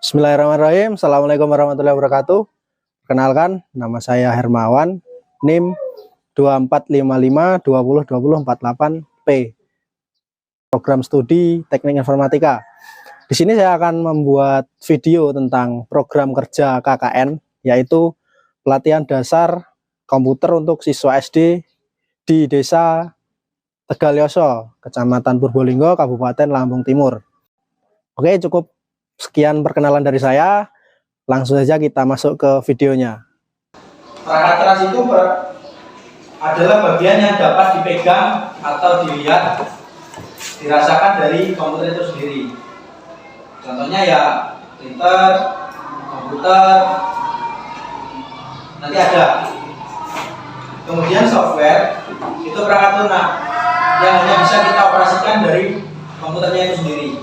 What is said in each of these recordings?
Bismillahirrahmanirrahim. Assalamualaikum warahmatullahi wabarakatuh. Perkenalkan, nama saya Hermawan, NIM 2455202048P. Program studi Teknik Informatika. Di sini saya akan membuat video tentang program kerja KKN, yaitu pelatihan dasar komputer untuk siswa SD di Desa Tegalyoso, Kecamatan Purbolinggo, Kabupaten Lampung Timur. Oke, cukup sekian perkenalan dari saya. Langsung saja kita masuk ke videonya. Perangkat keras itu adalah bagian yang dapat dipegang atau dilihat, dirasakan dari komputer itu sendiri. Contohnya ya printer, komputer, nanti ada. Kemudian software itu perangkat lunak yang hanya bisa kita operasikan dari komputernya itu sendiri.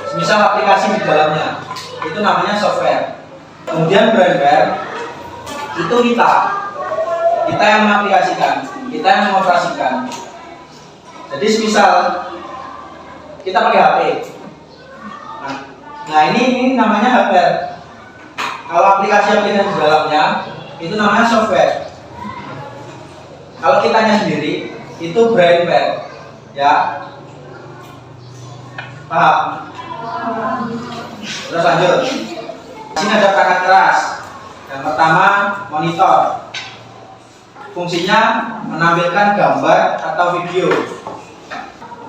Misal aplikasi di dalamnya, itu namanya software. Kemudian firmware itu kita yang mengaplikasikan, kita yang mengoperasikan. Jadi misal kita pakai HP. Nah ini namanya hardware. Kalau aplikasi-aplikasi di dalamnya itu namanya software. Kalau kitanya sendiri itu brainware, ya. Paham? Terus lanjut. Di sini ada perangkat keras. Yang pertama, monitor. Fungsinya menampilkan gambar atau video.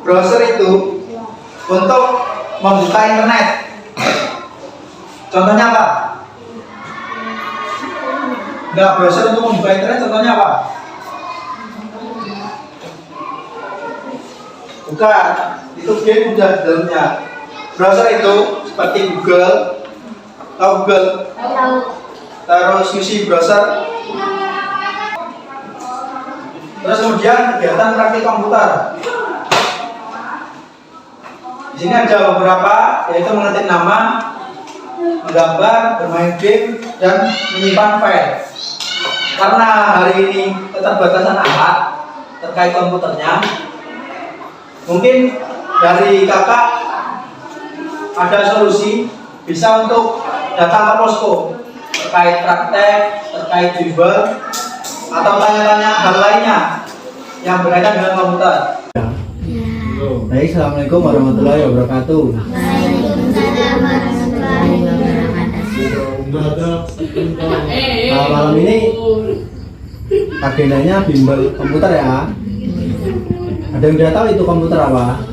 Browser itu untuk membuka internet. Contohnya apa? Enggak, browser untuk membuka internet contohnya apa? Bukan, itu game udah di dalamnya. Browser itu seperti Google, tahu Google? Terus UC browser. Terus kemudian kegiatan praktik komputer. Di sini ada beberapa, yaitu mengetik nama, menggambar, bermain game, dan menyimpan file. Karena hari ini keterbatasan alat terkait komputernya, mungkin dari kakak ada solusi bisa untuk datang ke posko terkait praktek, terkait bimbel, atau tanya-tanya hal lainnya yang berkaitan dengan komputer. Baik, assalamualaikum warahmatullahi wabarakatuh. Waalaikumsalam warahmatullahi wabarakatuh. Malam ini agendanya bimbel komputer ya. Ada yang udah tahu itu komputer apa?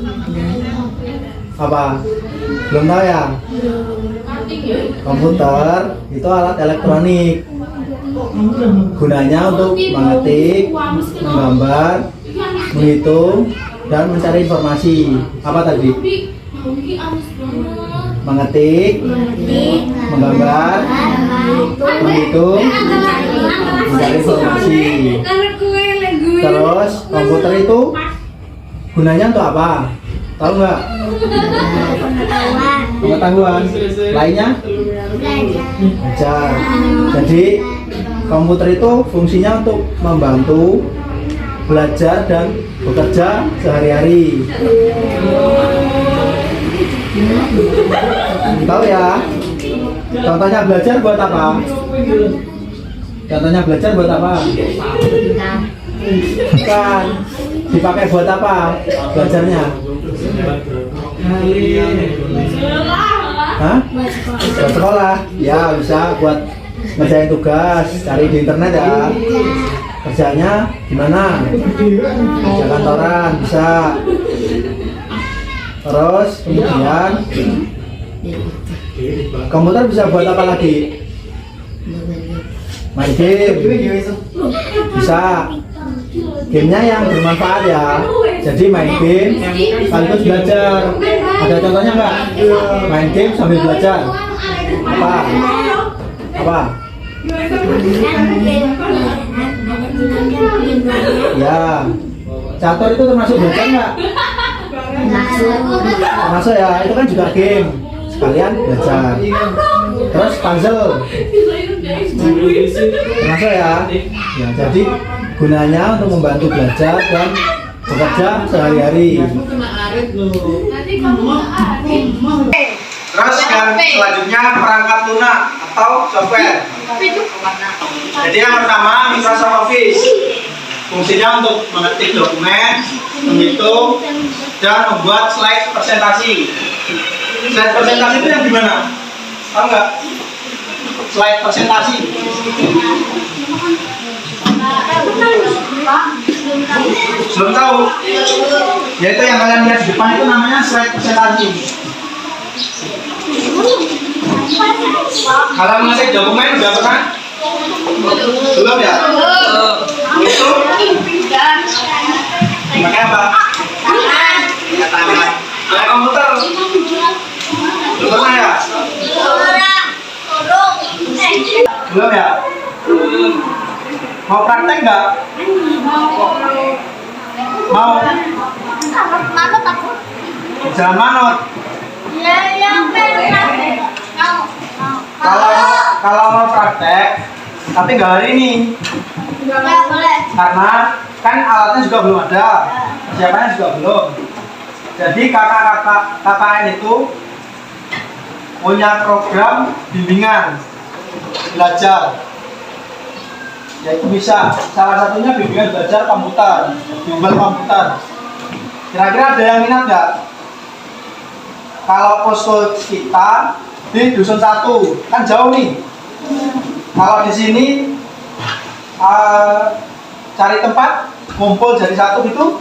Apa? Belum tahu ya? Komputer itu alat elektronik. Gunanya untuk mengetik, menggambar, menghitung, dan mencari informasi. Apa tadi? Mengetik, menggambar, menghitung, mencari informasi. Terus komputer itu gunanya untuk apa? Tahu nggak? Pengetahuan. Lainnya? Belajar. Jadi komputer itu fungsinya untuk membantu belajar dan bekerja sehari-hari. Tahu ya? Contohnya belajar buat apa? Contohnya belajar buat apa? Bukan. Dipakai buat apa belajarnya? Hah? Buat sekolah. Ya bisa buat ngerjain tugas, cari di internet ya. Kerjanya gimana? Kerja kantoran bisa. Terus kemudian komputer bisa buat apa lagi? Main game. Bisa. Gamenya yang bermanfaat ya. Jadi main game sekaligus belajar. Ada contohnya nggak? Main game sambil belajar. Apa? Apa? Ya. Catur itu termasuk belajar nggak? Termasuk ya. Itu kan juga game. Sekalian belajar. Terus puzzle. Termasuk ya. Ya, jadi gunanya untuk membantu belajar dan bekerja sehari-hari. Terus yang selanjutnya perangkat lunak atau software. Jadi yang pertama Microsoft Office. Fungsinya untuk mengetik dokumen, menghitung, dan membuat slide presentasi. Slide presentasi itu yang gimana? Tahu nggak? Slide presentasi. Belum tahu? Yaitu yang kalian lihat di depan itu namanya slide presentasi. Kalau mengetik dokumen udah pernah? Belum ya? Itu pakai apa? Pakai tangan. Pakai komputer. Belum pernah ya? Belum ya? Mau praktek nggak? Mau? Jangan manut. Kalau mau praktek, tapi nggak hari ini. Karena kan alatnya juga belum ada, persiapannya juga belum. Jadi kakak-kakak KKN itu punya program bimbingan belajar, yaitu bisa salah satunya bimbingan belajar komputer, bimbel komputer. Kira-kira ada yang minat nggak? Kalau posko kita di dusun 1 kan jauh nih. Kalau di sini cari tempat ngumpul jadi satu gitu,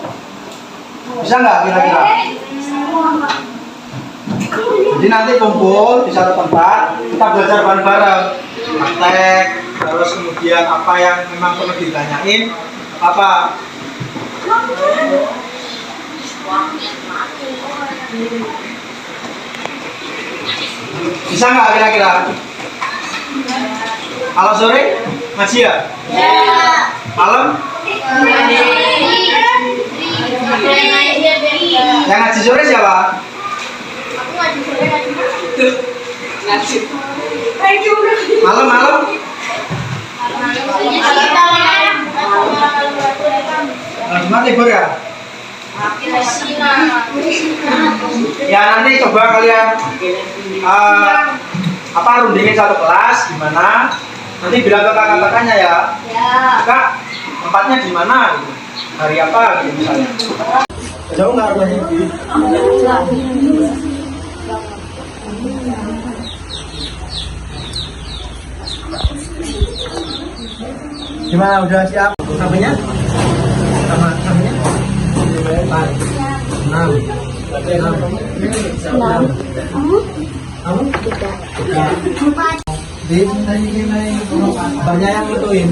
bisa nggak kira-kira? Jadi nanti kumpul di satu tempat, kita belajar bareng-bareng, praktek, terus kemudian apa yang memang perlu ditanyain, apa? Bisa nggak kira-kira? Kalau sore ngaji ya? Malam? Yang ngaji sore siapa? Malam? Jumat libur ya? Ya nanti coba kalian rundingin satu kelas gimana? Nanti bilang ke kakak-kakaknya ya. Kak, tempatnya di mana? Gitu. Hari apa? Gitu misalnya. Jauh nggak rumahnya? Gimana udah siap samanya? Sama samanya? 6. Banyak yang ituin.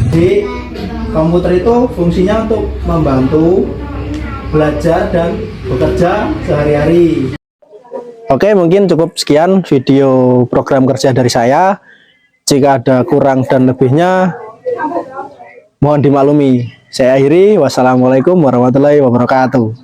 Di komputer itu fungsinya untuk membantu belajar dan bekerja sehari-hari. Oke, mungkin cukup sekian video program kerja dari saya. Jika ada kurang dan lebihnya, mohon dimaklumi. Saya akhiri. Wassalamualaikum warahmatullahi wabarakatuh.